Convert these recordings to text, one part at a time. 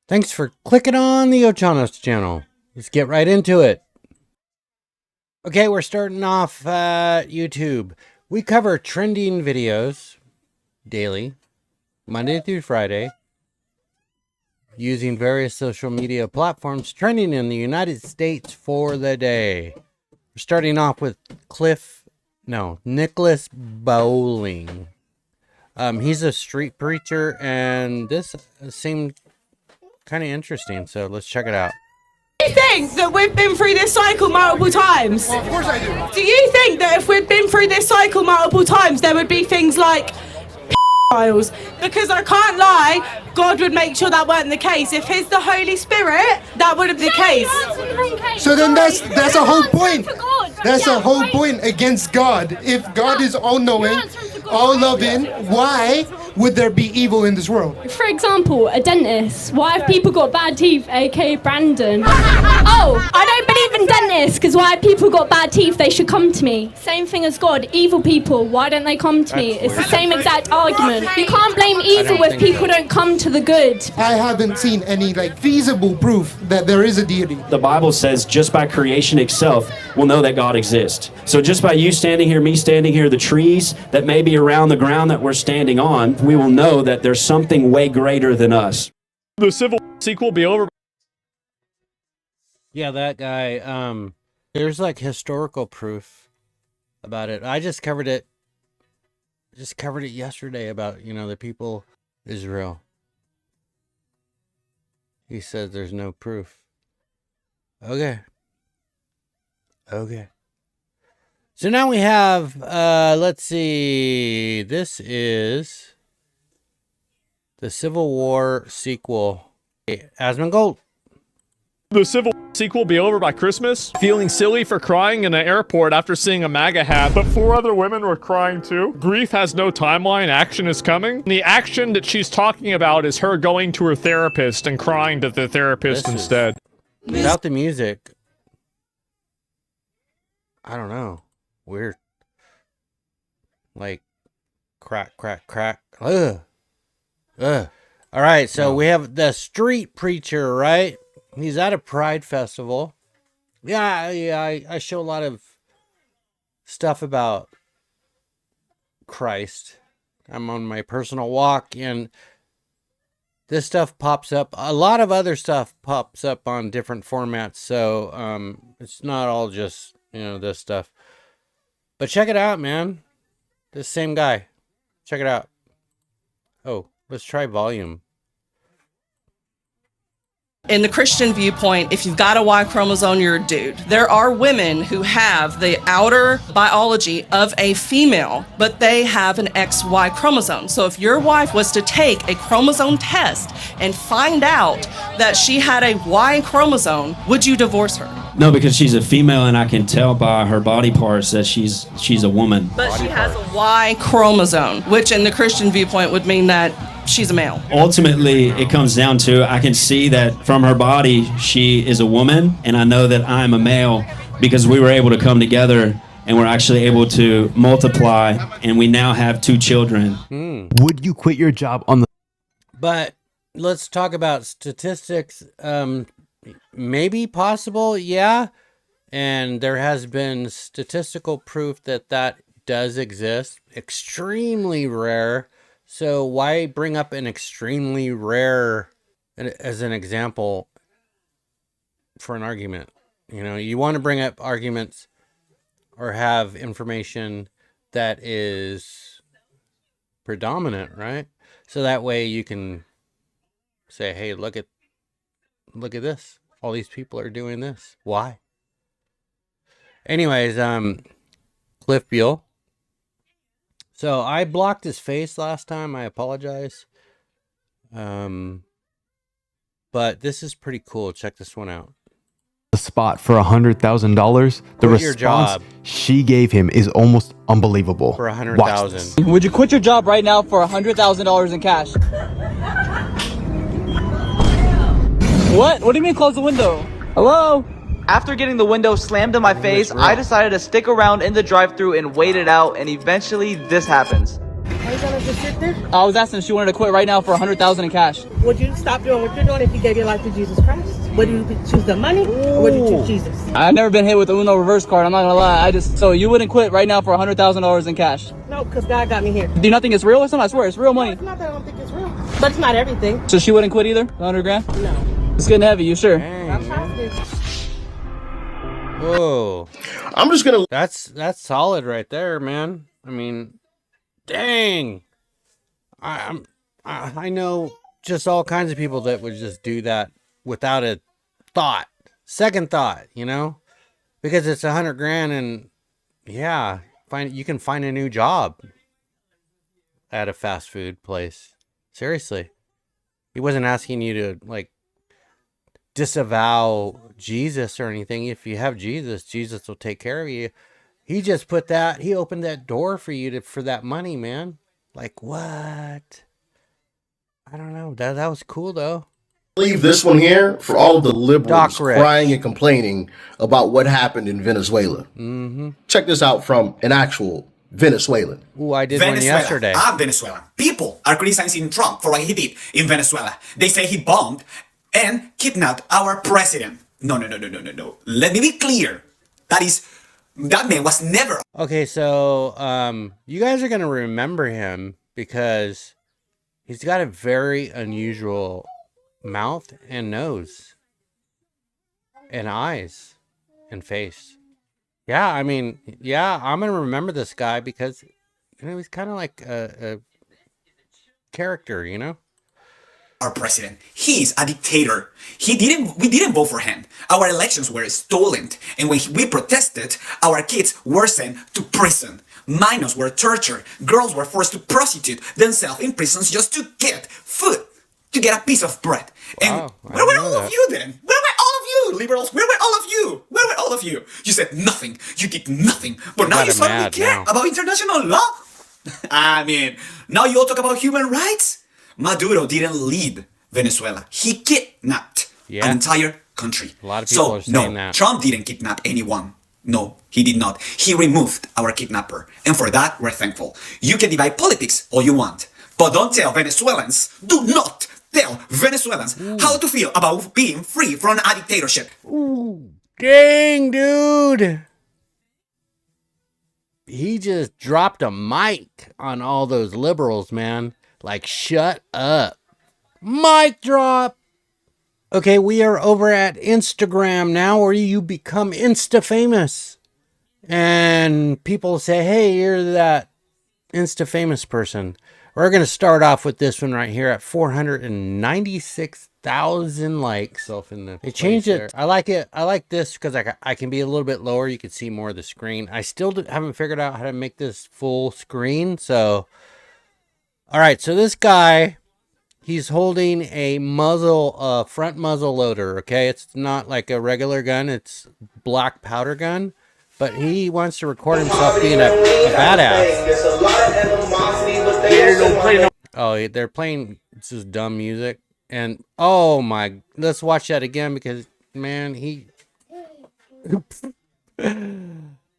Thanks for clicking on the Ochanos channel. Let's get right into it. Okay, we're starting off at YouTube. We cover trending videos daily, Monday through Friday, using various social media platforms trending in the United States for the day. We're starting off with Nicholas Bowling. He's a street preacher, and this seemed kind of interesting, so let's check it out. Do you think that we've been through this cycle multiple times? Well, of course I do. Do you think that if we'd been through this cycle multiple times, there would be things like files? Because I can't lie, God would make sure that weren't the case. If He's the Holy Spirit, that wouldn't be the case. So then that's a whole point. That's a whole point against God. If God is all-knowing, all-loving, why would there be evil in this world? For example, a dentist. Why have people got bad teeth, aka Brandon? Oh, I don't believe in dentists, because why have people got bad teeth? They should come to me. Same thing as God. Evil people, why don't they come to me? It's the same exact argument. You can't blame evil if people don't come to the good. I haven't seen any feasible proof that there is a deity. The Bible says just by creation itself, we'll know that God exists. So just by you standing here, me standing here, the trees that may be around the ground that we're standing on, we will know that there's something way greater than us. The Civil sequel be over. Yeah, that guy, there's historical proof about it. I just covered it yesterday about, the people, Israel. He says there's no proof. Okay. So now we have, let's see, this is the Civil War sequel. Asmongold. The Civil sequel be over by Christmas. Feeling silly for crying in an airport after seeing a MAGA hat, but 4 other women were crying too. Grief has no timeline, action is coming. The action that she's talking about is her going to her therapist and crying to the therapist instead. Without the music, I don't know. Weird. Crack. Ugh. All right, so we have the street preacher, right? He's at a Pride festival. Yeah, I show a lot of stuff about Christ. I'm on my personal walk, and this stuff pops up. A lot of other stuff pops up on different formats, so it's not all just, this stuff. But check it out, man. This same guy. Check it out. Oh, let's try volume. In the Christian viewpoint, if you've got a Y chromosome, you're a dude. There are women who have the outer biology of a female, but they have an XY chromosome. So if your wife was to take a chromosome test and find out that she had a Y chromosome, would you divorce her? No, because she's a female and I can tell by her body parts that she's a woman. But she has a Y chromosome, which in the Christian viewpoint would mean that she's a male. Ultimately, it comes down to, I can see that from her body, she is a woman, and I know that I'm a male because we were able to come together and we're actually able to multiply, and we now have 2 children. Would you quit your job on the... But let's talk about statistics. Maybe possible, yeah. And there has been statistical proof that does exist. Extremely rare. So why bring up an extremely rare as an example for an argument? You want to bring up arguments or have information that is predominant, right? So that way you can say, hey, look at this. All these people are doing this. Why? Anyways, Cliff Beale. So I blocked his face last time. I apologize. But this is pretty cool. Check this one out. The spot for $100,000. The response she gave him is almost unbelievable. For $100,000. Would you quit your job right now for $100,000 in cash? What? What do you mean close the window? Hello? After getting the window slammed in my face, I decided to stick around in the drive-thru and wait it out, and eventually this happens. Are you gonna just sit there? I was asking if she wanted to quit right now for $100,000 in cash. Would you stop doing what you're doing if you gave your life to Jesus Christ? Would you choose the money or would you choose Jesus? I've never been hit with the Uno reverse card. I'm not gonna lie. So you wouldn't quit right now for $100,000 in cash? No, because God got me here. Do you not think it's real or something? I swear, it's real money. It's not that I don't think it's real, but it's not everything. So she wouldn't quit either? The 100 grand? No. It's getting heavy. You sure? I'm positive. Whoa. I'm just gonna. That's solid right there, man. I mean, dang. I know just all kinds of people that would just do that without a second thought, you know, because it's 100 grand and yeah, you can find a new job at a fast food place. Seriously. He wasn't asking you to like disavow Jesus or anything. If you have Jesus, Jesus will take care of you. He just he opened that door for you for that money, man. Like what? I don't know. That was cool though. Leave this one here for all of the liberals crying and complaining about what happened in Venezuela. Mm-hmm. Check this out from an actual Venezuelan. Ooh, I did one yesterday. Venezuela. People are criticizing Trump for what he did in Venezuela. They say he bombed and kidnapped our president. No. Let me be clear. That man was never. Okay, so you guys are gonna remember him because he's got a very unusual mouth and nose and eyes and face. Yeah, I mean, yeah, I'm gonna remember this guy because he's kind of like a character, you know. Our president, he's a dictator. We didn't vote for him. Our elections were stolen, and when we protested, our kids were sent to prison. Minors were tortured. Girls were forced to prostitute themselves in prisons just to get food, to get a piece of bread. Wow, and where were all of you then? Where were all of you, liberals? Where were all of you? Where were all of you? You said nothing. You did nothing. But now you suddenly care about international law? I mean, now you all talk about human rights? Maduro didn't lead Venezuela. He kidnapped an entire country. A lot of people are saying that. Trump didn't kidnap anyone. No, he did not. He removed our kidnapper. And for that, we're thankful. You can divide politics all you want, but don't tell Venezuelans, do not tell Venezuelans how to feel about being free from a dictatorship. Ooh, dang, dude. He just dropped a mic on all those liberals, man. Like, shut up. Mic drop. Okay, we are over at Instagram now, where you become Insta famous. And people say, hey, you're that Insta famous person. We're going to start off with this one right here at 496,000 likes. They changed it. I like it. I like this because I can be a little bit lower. You can see more of the screen. I still haven't figured out how to make this full screen. So, all right. So this guy, he's holding a front muzzle loader. Okay. It's not like a regular gun. It's black powder gun. But he wants to record himself being a badass. Oh, they're playing this is dumb music. And oh my, let's watch that again because man,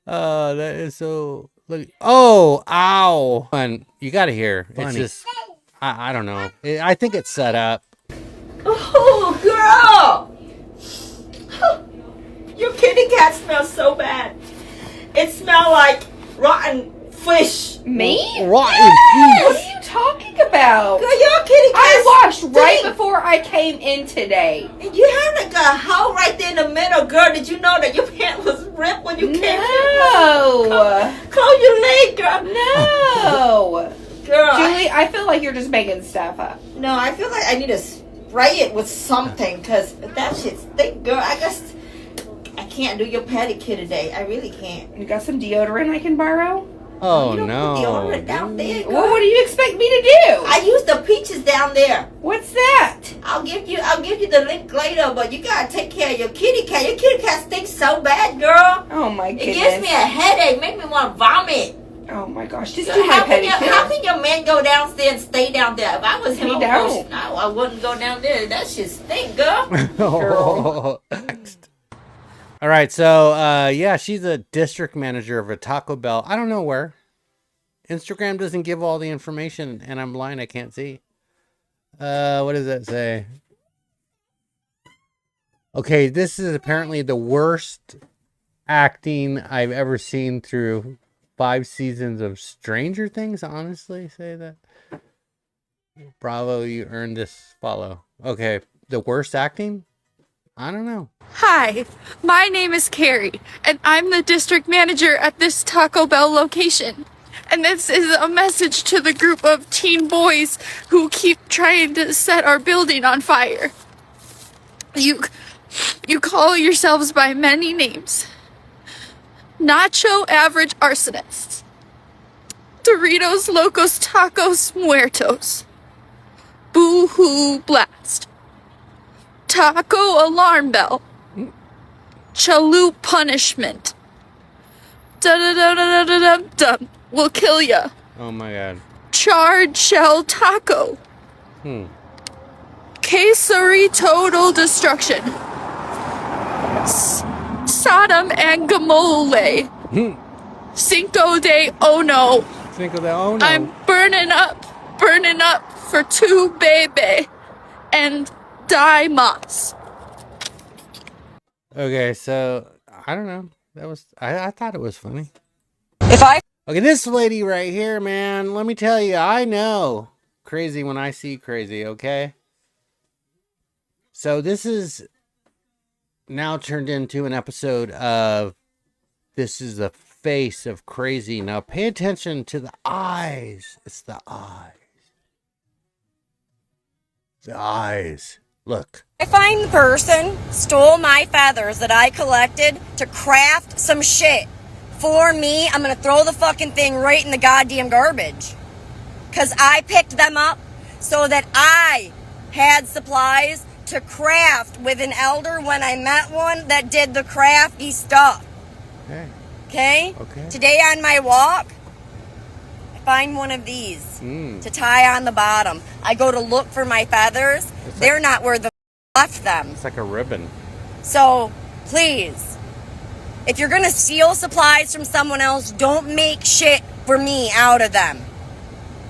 that is so look. Oh, ow. And you got to hear. It's just I don't know. I think it's set up. Oh, girl. Your kitty cat smells so bad. It smells like rotten fish. Me? Rotten fish? What are you talking about? Girl, your kitty cat I washed right before I came in today. You had like a hole right there in the middle, girl. Did you know that your pant was ripped when you came in? No. Call your leg, girl. No. Girl. Julie, I feel like you're just making stuff up. No, I feel like I need to spray it with something because that shit's thick, girl. I can't do your pedicure today. I really can't. You got some deodorant I can borrow? Oh, you don't no. put deodorant down there, girl. Well, what do you expect me to do? I use the peaches down there. What's that? I'll give you the link later, but you gotta take care of your kitty cat. Your kitty cat stinks so bad, girl. Oh my goodness. It gives me a headache, make me want to vomit. Oh my gosh, just do my pedicure. How can your man go downstairs and stay down there? If I was him, don't. I wouldn't go down there. That shit stink, girl. Girl. All right, so yeah, she's a district manager of a Taco Bell. I don't know where Instagram doesn't give all the information, and I'm blind. I can't see. What does that say? Okay, this is apparently the worst acting I've ever seen through 5 seasons of Stranger Things. Honestly, say that. Bravo, you earned this follow. Okay, the worst acting? I don't know. Hi, my name is Carrie, and I'm the district manager at this Taco Bell location. And this is a message to the group of teen boys who keep trying to set our building on fire. You call yourselves by many names. Nacho Average Arsonists. Doritos Locos Tacos Muertos. Boo Hoo Blast. Taco Alarm Bell. Chalu Punishment. Da-da-da-da-da-da-dum. Will kill ya. Oh my god. Charred Shell Taco. Quesari Total Destruction. Sodom and Gomorrah. Cinco de Ono. Cinco de Ono. I'm burning up for 2 baby and Die Moss. Okay, so I don't know. That was I thought it was funny. Okay, this lady right here, man. Let me tell you, I know crazy when I see crazy. Okay. So this is now turned into an episode of This is the Face of Crazy. Now pay attention to the eyes. It's the eyes. The eyes. Look. I find the person stole my feathers that I collected to craft some shit for me. I'm gonna throw the fucking thing right in the goddamn garbage. Cause I picked them up so that I had supplies to craft with an elder when I met one that did the crafty stuff. Okay? Today on my walk, I find one of these to tie on the bottom. I go to look for my feathers. They're not where the left them. It's like a ribbon. So, please, if you're gonna steal supplies from someone else, don't make shit for me out of them.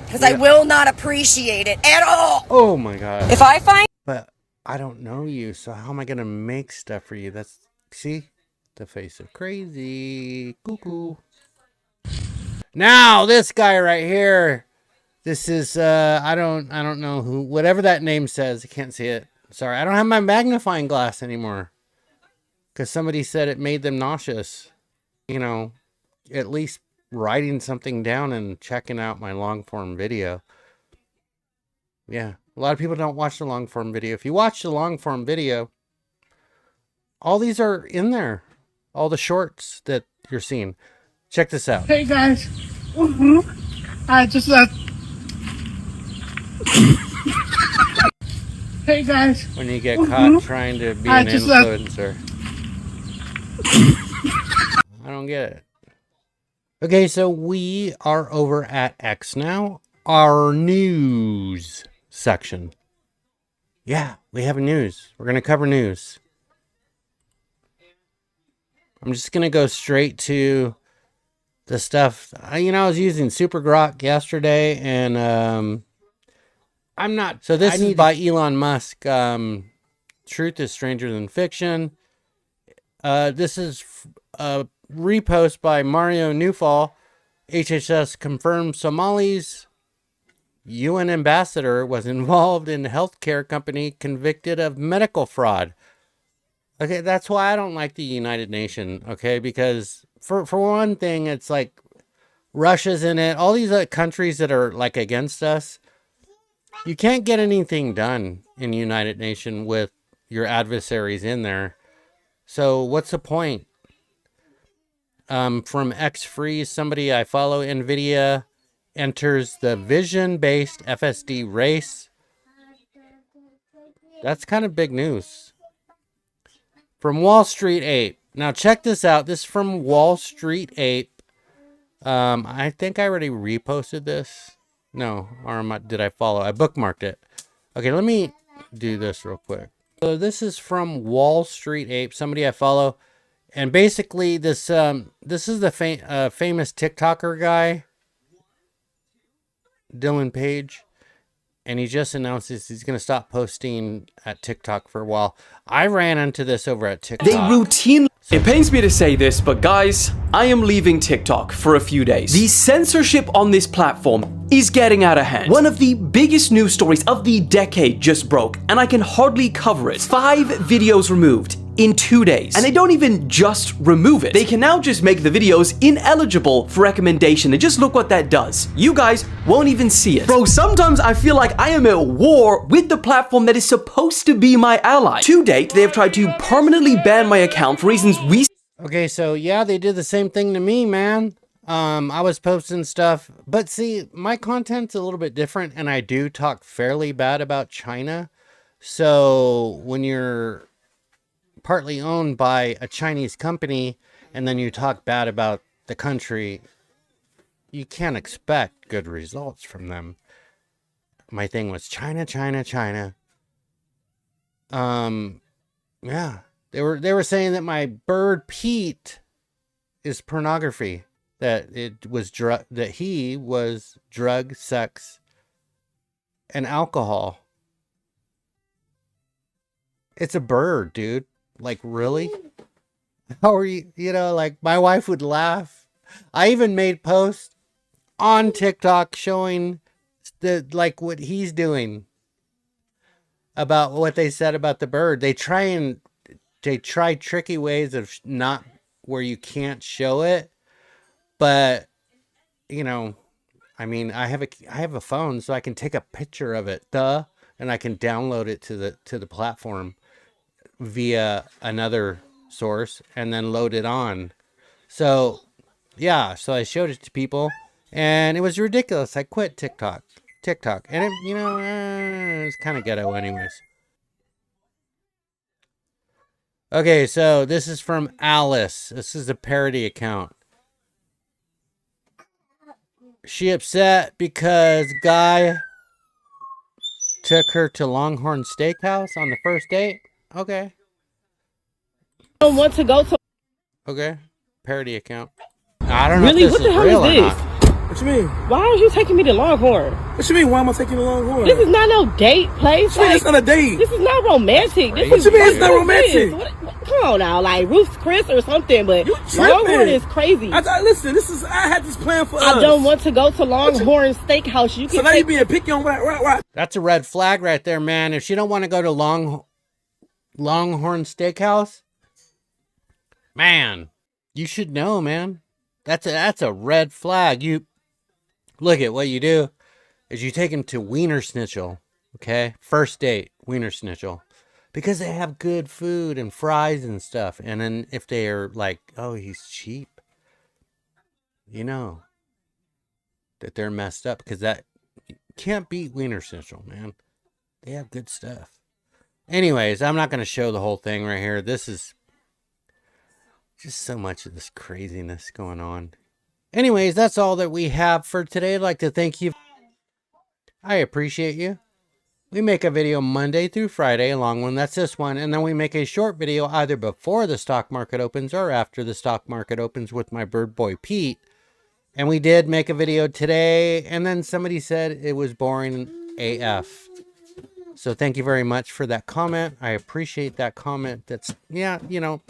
Because I will not appreciate it at all. Oh my god. If I find... But I don't know you, so how am I gonna make stuff for you? That's, see? The face of crazy. Cuckoo. Now, this guy right here. This is, I don't know who, whatever that name says. I can't see it. Sorry, I don't have my magnifying glass anymore. Because somebody said it made them nauseous. You know, at least writing something down and checking out my long form video. Yeah, a lot of people don't watch the long form video. If you watch the long form video, all these are in there. All the shorts that you're seeing. Check this out. Hey guys. I just Hey guys. When you get caught trying to be an influencer. I don't get it. Okay, so we are over at X now. Our news section. Yeah, we have news. We're going to cover news. I'm just going to go straight to the stuff. I was using Super Grok yesterday, and I'm not. So this is by Elon Musk. Truth is stranger than fiction. This is a repost by Mario Newfall. HHS confirmed Somali's UN ambassador was involved in a healthcare company convicted of medical fraud. Okay, that's why I don't like the United Nations, okay? Because for one thing, it's like Russia's in it. All these countries that are like against us, you can't get anything done in United Nations with your adversaries in there. So what's the point? From X-Freeze, somebody I follow, NVIDIA enters the vision-based FSD race. That's kind of big news. From Wall Street Ape. Now check this out. This is from Wall Street Ape. I think I already reposted this. No, or did I follow? I bookmarked it. Okay, let me do this real quick. So this is from Wall Street Ape, somebody I follow. And basically this is the famous TikToker guy. Dylan Page, and he just announces he's going to stop posting at TikTok for a while. I ran into this over at TikTok. They routinely... It pains me to say this, but guys, I am leaving TikTok for a few days. The censorship on this platform is getting out of hand. One of the biggest news stories of the decade just broke, and I can hardly cover it. 5 videos removed in 2 days. And they don't even just remove it. They can now just make the videos ineligible for recommendation. And just look what that does. You guys won't even see it. Bro, sometimes I feel like I am at war with the platform that is supposed to be my ally. To date, they have tried to permanently ban my account for reasons we... Okay, so yeah, they did the same thing to me, man. I was posting stuff, but see, my content's a little bit different, and I do talk fairly bad about China. So when you're partly owned by a Chinese company, and then you talk bad about the country, you can't expect good results from them. My thing was China, China, China. Yeah, they were saying that my bird Pete is pornography, that it was that he was drug, sex, and alcohol. It's a bird, dude. Like, really? How are you? You know, like, my wife would laugh. I even made posts on TikTok showing like what he's doing about what they said about the bird. They try tricky ways of not where you can't show it, but you know, I mean, I have a phone, so I can take a picture of it, and I can download it to the platform via another source and then load it on. So yeah, so I showed it to people, and it was ridiculous. I quit TikTok, and it, you know, it's kind of ghetto anyways. Okay, so this is from Alice. This is a parody account. She upset because guy took her to Longhorn Steakhouse on the first date. Okay. I don't want to go to... Okay. Parody account. I don't know really? if this What the is hell real is or this? not. What you mean? Why are you taking me to Longhorn? What you mean? Why am I taking you to Longhorn? This is not no date place. What you mean it's not a date? This is not romantic. This What is you mean it's not romantic? Come on now, like Ruth's Chris or something, but Longhorn is crazy. Listen, I had this plan for us. I don't want to go to Longhorn Steakhouse. You can so now you being picky on what? That's a red flag right there, man. If she don't want to go to Longhorn Steakhouse, man, you should know, man. That's a red flag. You look at what you do is you take him to Wiener Schnitzel, okay? First date, Wiener Schnitzel, because they have good food and fries and stuff. And then if they are like, oh, he's cheap, you know that they're messed up, because that you can't beat Wiener Schnitzel, man. They have good stuff. Anyways, I'm not going to show the whole thing right here. This is just so much of this craziness going on. Anyways, that's all that we have for today. I'd like to thank you. I appreciate you. We make a video Monday through Friday, a long one, that's this one, and then we make a short video either before the stock market opens or after the stock market opens with my bird boy Pete. And we did make a video today, and then somebody said it was boring AF. So thank you very much for that comment. I appreciate that comment. That's, yeah, you know,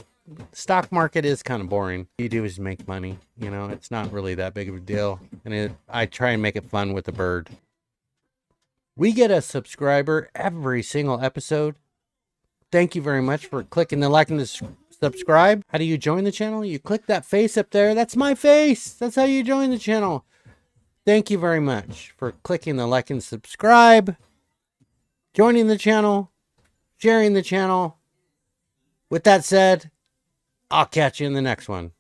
stock market is kind of boring. All you do is make money. You know, it's not really that big of a deal. And I try and make it fun with the bird. We get a subscriber every single episode. Thank you very much for clicking the like and the subscribe. How do you join the channel? You click that face up there. That's my face. That's how you join the channel. Thank you very much for clicking the like and subscribe, joining the channel, sharing the channel. With that said, I'll catch you in the next one.